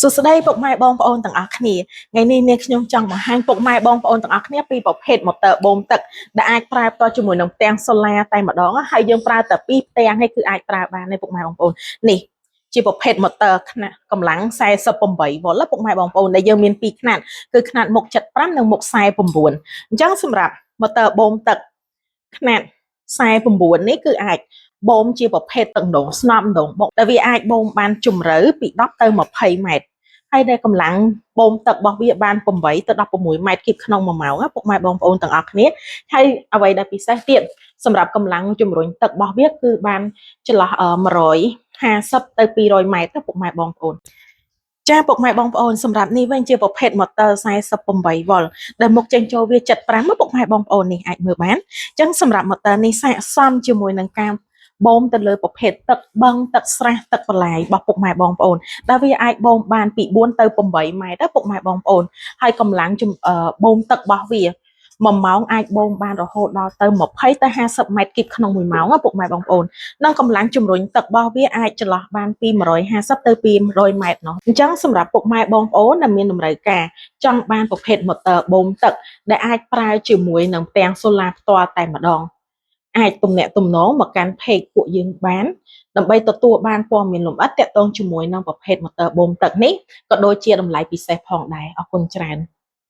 សួស្តីពុកម៉ែបងប្អូនទាំងអស់គ្នាថ្ងៃនេះនាងខ្ញុំចង់បង្ហាញពុកម៉ែបងប្អូនទាំងអស់គ្នាពីប្រភេទម៉ូទ័របូមទឹកដែលអាចប្រើផ្ទាល់ជាមួយនឹងផ្ទាំងសូឡាតែម្ដងហើយយើងប្រើតែពីរផ្ទាំងនេះគឺអាចប្រើបានទេពុកម៉ែបងប្អូននេះជាប្រភេទម៉ូទ័រខ្នាតកម្លាំង48វ៉ុលពុកម៉ែបងប្អូនដែលយើងមានពីរខ្នាតគឺខ្នាតមុខ75និងមុខ49អញ្ចឹងសម្រាប់ម៉ូទ័របូមទឹកខ្នាត49នេះគឺអាចបូមជាប្រភេទទឹកម្ដងស្នប់ម្ដងបុកតែវាអាចបូមបានជម្រៅពី10ទៅ20ម៉ែត្រហើយដែលកម្លាំងបូមទឹករបស់វាបាន8ទៅ16ម៉ែត្រគីបក្នុង1ម៉ោងពុកម៉ែបងប្អូនទាំងអស់គ្នាហើយអ្វីដែលពិសេសទៀតសម្រាប់កម្លាំងជំរុញទឹករបស់វាគឺបានចន្លោះ150ទៅ200ម៉ែត្រទៅពុកម៉ែបងប្អូនចាពុកម៉ែបងប្អូនសម្រាប់នេះវិញជាប្រភេទម៉ូទ័រ48វ៉ុលដែលមុខចេញចូលវា75ពុកម៉ែបងប្អូននេះអាចមើលបានអញ្ចឹងសម្រាប់ម៉ូទ័រនេះស័ក្តិសមជាមួយនឹងការបូមទៅលើប្រភេទទឹកបឹងទឹកស្រះទឹកបន្លាយរបស់ពុកម៉ែបងប្អូនដែលវាអាចបូមបានពី4ទៅ8ម៉ែត្រពុកម៉ែបងប្អូនហើយកម្លាំងបូមទឹករបស់វា1ម៉ោងអាចបូមបានរហូតដល់ទៅ20ទៅ50ម៉ែត្រគីបក្នុង1ម៉ោងពុកម៉ែបងប្អូននិងកម្លាំងជំរុញទឹករបស់វាអាចចន្លោះបានពី150ទៅ200ម៉ែត្រនោះអញ្ចឹងសម្រាប់ពុកម៉ែបងប្អូនដែលមានតម្រូវការចង់បានប្រភេទម៉ូទ័របូមទឹកដែលអាចប្រើជាមួយនឹងផ្ទាំងសូឡាផ្ទាល់តែម្ដងអាចទំនាក់ទំនងមកកាន់ page ពួកយើងបានដើម្បីទទួលបានព័ត៌មានលម្អិតទាក់ទងជាមួយនឹងប្រភេទម៉ូទ័របូមទឹកនេះក៏ដូចជាតម្លៃពិសេសផងដែរអរគុណច្រើន